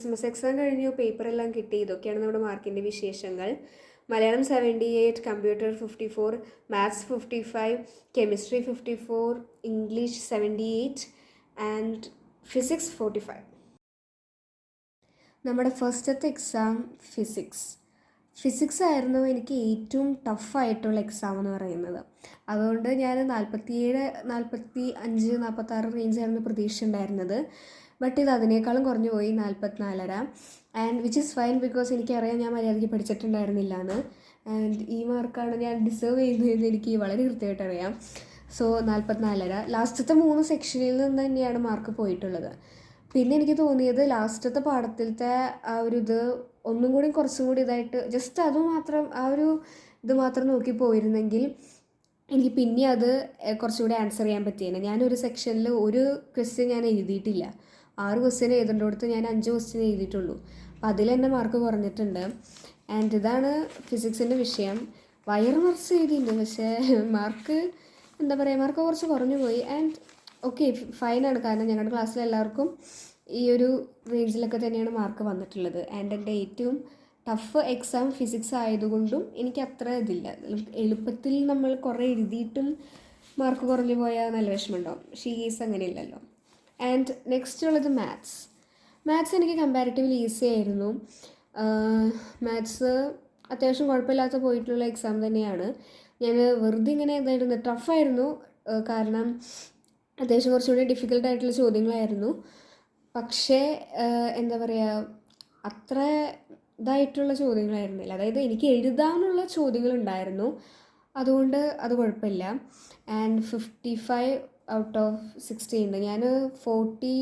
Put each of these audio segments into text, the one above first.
Christmas exam കഴിഞ്ഞു, പേപ്പറെല്ലാം കിട്ടി. ഇതൊക്കെയാണ് നമ്മുടെ മാർക്കിൻ്റെ വിശേഷങ്ങൾ. Malayalam 78, computer 54, maths 55, chemistry 54, English 78 and physics 45. നമ്മുടെ ഫസ്റ്റത്തെ എക്സാം ഫിസിക്സ് ആയിരുന്നു എനിക്ക് ഏറ്റവും ടഫായിട്ടുള്ള എക്സാം എന്ന് പറയുന്നത്. അതുകൊണ്ട് ഞാൻ 47, 45, 46 റേഞ്ചായിരുന്നു പ്രതീക്ഷ ഉണ്ടായിരുന്നത്. ബട്ട് ഇത് അതിനേക്കാളും കുറഞ്ഞു പോയി, 44.5. And which is fine, because എനിക്കറിയാം ഞാൻ മര്യാദയ്ക്ക് പഠിച്ചിട്ടുണ്ടായിരുന്നില്ല എന്ന്. ആൻഡ് ഈ മാർക്കാണ് ഞാൻ ഡിസേർവ് ചെയ്യുന്നതെന്ന് എനിക്ക് വളരെ കൃത്യമായിട്ട് അറിയാം. സോ 44.5. ലാസ്റ്റത്തെ 3 സെക്ഷനിൽ നിന്ന് തന്നെയാണ് മാർക്ക് പോയിട്ടുള്ളത്. പിന്നെ എനിക്ക് തോന്നിയത് ലാസ്റ്റത്തെ പാഠത്തിലത്തെ ആ ഒരു ഇത് ഒന്നും കൂടി കുറച്ചും കൂടി ഇതായിട്ട് ജസ്റ്റ് അതുമാത്രം ആ ഒരു ഇത് മാത്രം നോക്കി പോയിരുന്നെങ്കിൽ എനിക്ക് പിന്നെ അത് കുറച്ചുകൂടി ആൻസർ ചെയ്യാൻ പറ്റിയേനെ. ഞാനൊരു സെക്ഷനിൽ ഒരു ക്വസ്റ്റ്യൻ ഞാൻ എഴുതിയിട്ടില്ല. 6 ക്വസ്റ്റ്യൻ എഴുതേണ്ടടുത്ത് ഞാൻ 5 ക്വസ്റ്റ്യൻ എഴുതിയിട്ടുള്ളൂ. അപ്പം അതിൽ തന്നെ മാർക്ക് കുറഞ്ഞിട്ടുണ്ട്. ആൻഡ് ഇതാണ് ഫിസിക്സിൻ്റെ വിഷയം. വയറ് നിറച്ച് എഴുതിയിട്ടുണ്ട്, പക്ഷേ മാർക്ക് എന്താ പറയുക, മാർക്ക് കുറച്ച് കുറഞ്ഞു പോയി. ആൻഡ് ഓക്കെ, ഫൈനാണ്, കാരണം ഞങ്ങളുടെ ക്ലാസ്സിൽ എല്ലാവർക്കും ഈ ഒരു റേഞ്ചിലൊക്കെ തന്നെയാണ് മാർക്ക് വന്നിട്ടുള്ളത്. ആൻഡ് എൻ്റെ ഏറ്റവും ടഫ് എക്സാം ഫിസിക്സ് ആയതുകൊണ്ടും എനിക്ക് അത്ര ഇതില്ല. എളുപ്പത്തിൽ നമ്മൾ കുറേ എഴുതിയിട്ടും മാർക്ക് കുറഞ്ഞു പോയാൽ നല്ല വിഷമമുണ്ടാവും. പക്ഷേ ഈ കേസ് അങ്ങനെയില്ലല്ലോ. ആൻഡ് നെക്സ്റ്റ് ഉള്ളത് മാത്സ് എനിക്ക് കമ്പാരിറ്റീവ്ലി ഈസി ആയിരുന്നു. മാത്സ് അത്യാവശ്യം കുഴപ്പമില്ലാത്ത പോയിട്ടുള്ള എക്സാം തന്നെയാണ്. ഞാൻ വെറുതെ ഇങ്ങനെ ഇതായിരുന്നു, ടഫായിരുന്നു, കാരണം അത്യാവശ്യം കുറച്ചുകൂടി ഡിഫിക്കൽട്ടായിട്ടുള്ള ചോദ്യങ്ങളായിരുന്നു. പക്ഷേ എന്താ പറയുക, അത്ര ഇതായിട്ടുള്ള ചോദ്യങ്ങളായിരുന്നില്ല. അതായത് എനിക്ക് എഴുതാനുള്ള ചോദ്യങ്ങളുണ്ടായിരുന്നു, അതുകൊണ്ട് അത് കുഴപ്പമില്ല. ആൻഡ് 55 ഔട്ട് ഓഫ് 60 ഉണ്ട്. ഞാൻ 40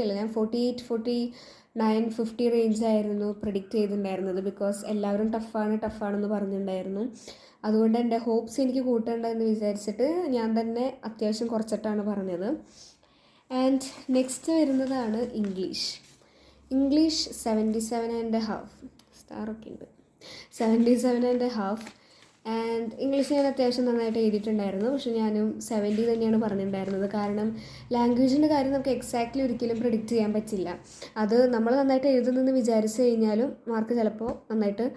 അല്ല, ഞാൻ 48, 49, 50 റേഞ്ചായിരുന്നു പ്രെഡിക്റ്റ് ചെയ്തിട്ടുണ്ടായിരുന്നത്. ബിക്കോസ് എല്ലാവരും ടഫാണെന്ന് പറഞ്ഞിട്ടുണ്ടായിരുന്നു. അതുകൊണ്ട് എൻ്റെ ഹോപ്സ് എനിക്ക് കൂട്ടേണ്ടതെന്ന് വിചാരിച്ചിട്ട് ഞാൻ തന്നെ അത്യാവശ്യം കുറച്ചിട്ടാണ് പറഞ്ഞത്. ആൻഡ് നെക്സ്റ്റ് വരുന്നതാണ് ഇംഗ്ലീഷ് 77.5 സ്റ്റാറൊക്കെ ഉണ്ട്, 77.5. ആൻഡ് ഇംഗ്ലീഷ് ഞാൻ അത്യാവശ്യം നന്നായിട്ട് എഴുതിയിട്ടുണ്ടായിരുന്നു. പക്ഷെ ഞാനും 70 തന്നെയാണ് പറഞ്ഞിട്ടുണ്ടായിരുന്നത്. കാരണം ലാംഗ്വേജിൻ്റെ കാര്യം നമുക്ക് എക്സാക്ട്ലി ഒരിക്കലും പ്രിഡിക്റ്റ് ചെയ്യാൻ പറ്റില്ല. അത് നമ്മൾ നന്നായിട്ട് എഴുതുന്നെന്ന് വിചാരിച്ചു കഴിഞ്ഞാലും മാർക്ക് ചിലപ്പോൾ നന്നായിട്ട്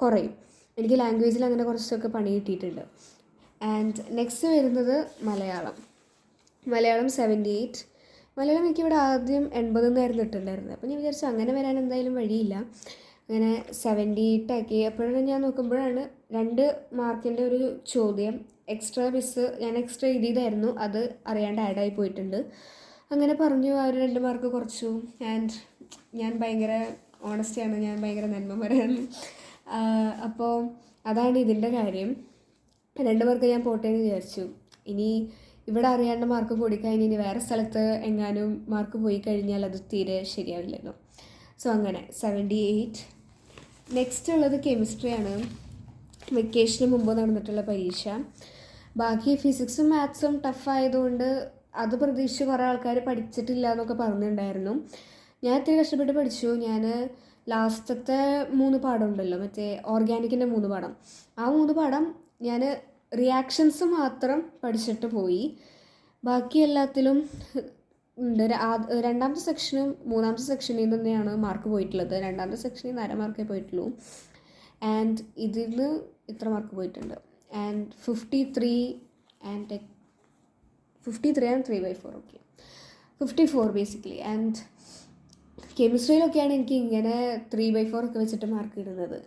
കുറയും. എനിക്ക് ലാംഗ്വേജിൽ അങ്ങനെ കുറച്ചൊക്കെ പണി കിട്ടിയിട്ടുണ്ട്. ആൻഡ് നെക്സ്റ്റ് വരുന്നത് മലയാളം 78. മലയാളം എനിക്കിവിടെ ആദ്യം 80 എന്നായിരുന്നു ഇട്ടിട്ടുണ്ടായിരുന്നത്. അപ്പോൾ ഞാൻ വിചാരിച്ചു അങ്ങനെ വരാൻ എന്തായാലും വഴിയില്ല. അങ്ങനെ 78 ആക്കി. അപ്പോഴാണ് ഞാൻ നോക്കുമ്പോഴാണ് 2 മാർക്കിൻ്റെ ഒരു ചോദ്യം എക്സ്ട്രാ ഞാൻ എക്സ്ട്രാ എഴുതിയതായിരുന്നു, അത് അറിയാണ്ട് ആഡായി പോയിട്ടുണ്ട്. അങ്ങനെ പറഞ്ഞു, ആ ഒരു 2 മാർക്ക് കുറച്ചു. ആൻഡ് ഞാൻ ഭയങ്കര ഓണസ്റ്റിയാണ്, ഞാൻ ഭയങ്കര നന്മമരാണ്. അപ്പോൾ അതാണ് ഇതിൻ്റെ കാര്യം. 2 മാർക്ക് ഞാൻ പോട്ടെ എന്ന് വിചാരിച്ചു. ഇനി ഇവിടെ അറിയാണ്ട് മാർക്ക് കൂടിക്കഴിഞ്ഞ് ഇനി വേറെ സ്ഥലത്ത് എങ്ങാനും മാർക്ക് പോയി കഴിഞ്ഞാൽ അത് തീരെ ശരിയാവില്ലല്ലോ. സോ അങ്ങനെ 78. നെക്സ്റ്റ് ഉള്ളത് കെമിസ്ട്രിയാണ്. വെക്കേഷന് മുമ്പ് നടന്നിട്ടുള്ള പരീക്ഷ. ബാക്കി ഫിസിക്സും മാത്സും ടഫായതുകൊണ്ട് അത് പ്രതീക്ഷിച്ച് കുറേ ആൾക്കാർ പഠിച്ചിട്ടില്ല എന്നൊക്കെ പറഞ്ഞിട്ടുണ്ടായിരുന്നു. ഞാൻ ഇത്തിരി കഷ്ടപ്പെട്ട് പഠിച്ചു. ഞാൻ ലാസ്റ്റത്തെ 3 പാഠം ഉണ്ടല്ലോ, മറ്റേ ഓർഗാനിക്കിൻ്റെ 3 പാഠം, ആ 3 പാഠം ഞാൻ റിയാക്ഷൻസ് മാത്രം പഠിച്ചിട്ട് പോയി. ബാക്കി എല്ലാത്തിലും ഉണ്ട്. രണ്ടാമത്തെ സെക്ഷനും 3ാമത്തെ സെക്ഷനിൽ തന്നെയാണ് മാർക്ക് പോയിട്ടുള്ളത്. 2ാമത്തെ സെക്ഷനിൽ നിന്ന് 1/2 മാർക്കേ പോയിട്ടുള്ളൂ. ആൻഡ് ഇതിന് ഇത്ര മാർക്ക് പോയിട്ടുണ്ട്. And 53 and 3/4. Okay, 54 basically. And കെമിസ്ട്രിയിലൊക്കെയാണ് എനിക്ക് ഇങ്ങനെ 3/4 ഒക്കെ വെച്ചിട്ട് മാർക്ക് ഇടുന്നത്.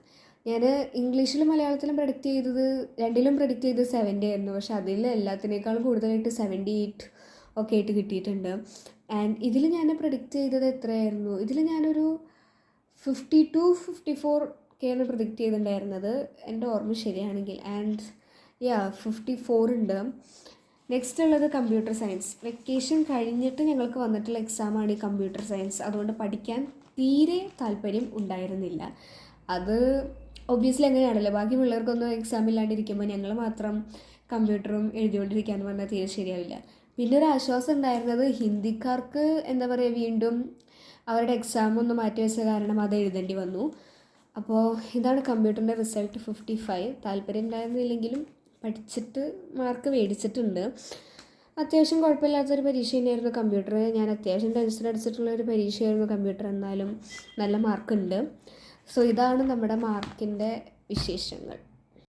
ഞാൻ ഇംഗ്ലീഷിലും മലയാളത്തിലും പ്രഡിക്റ്റ് ചെയ്തത്, 2ലും പ്രഡിക്റ്റ് ചെയ്തത് 70 ആയിരുന്നു. പക്ഷെ അതിൽ എല്ലാത്തിനേക്കാളും കൂടുതലായിട്ട് 78 ഒക്കെ ആയിട്ട് കിട്ടിയിട്ടുണ്ട്. ആൻഡ് ഇതിൽ ഞാൻ പ്രഡിക്റ്റ് ചെയ്തത് എത്രയായിരുന്നു, ഇതിൽ ഞാനൊരു 52-54 ഒക്കെയാണ് പ്രഡിക്റ്റ് ചെയ്തിട്ടുണ്ടായിരുന്നത്, എൻ്റെ ഓർമ്മ ശരിയാണെങ്കിൽ. ആൻഡ് 54 ഉണ്ട്. നെക്സ്റ്റ് ഉള്ളത് കമ്പ്യൂട്ടർ സയൻസ്. വെക്കേഷൻ കഴിഞ്ഞിട്ട് ഞങ്ങൾക്ക് വന്നിട്ടുള്ള എക്സാമാണ് ഈ കമ്പ്യൂട്ടർ സയൻസ്. അതുകൊണ്ട് പഠിക്കാൻ തീരെ താല്പര്യം ഉണ്ടായിരുന്നില്ല. അത് ഒബ്വിയസ്ലി അങ്ങനെയാണല്ലോ, ബാക്കി പിള്ളേർക്കൊന്നും എക്സാം ഇല്ലാണ്ടിരിക്കുമ്പോൾ ഞങ്ങൾ മാത്രം കമ്പ്യൂട്ടറും എഴുതിക്കൊണ്ടിരിക്കാമെന്ന് പറഞ്ഞാൽ തീരെ ശരിയാവില്ല. പിന്നെ ഒരു ആശ്വാസം ഉണ്ടായിരുന്നത് ഹിന്ദിക്കാർക്ക് എന്താ പറയുക, വീണ്ടും അവരുടെ എക്സാം ഒന്ന് മാറ്റി വെച്ച കാരണം അത് എഴുതേണ്ടി വന്നു. അപ്പോൾ ഇതാണ് കമ്പ്യൂട്ടറിൻ്റെ റിസൾട്ട് 55. താല്പര്യം ഉണ്ടായിരുന്നില്ലെങ്കിലും പഠിച്ചിട്ട് മാർക്ക് മേടിച്ചിട്ടുണ്ട്. അത്യാവശ്യം കുഴപ്പമില്ലാത്തൊരു പരീക്ഷ തന്നെയായിരുന്നു കമ്പ്യൂട്ടർ. ഞാൻ അത്യാവശ്യം ടെൻഷൻ അടിച്ചിട്ടുള്ളൊരു പരീക്ഷയായിരുന്നു കമ്പ്യൂട്ടർ. എന്നാലും നല്ല മാർക്കുണ്ട്. സോ ഇതാണ് നമ്മുടെ മാർക്കിൻ്റെ വിശേഷങ്ങൾ.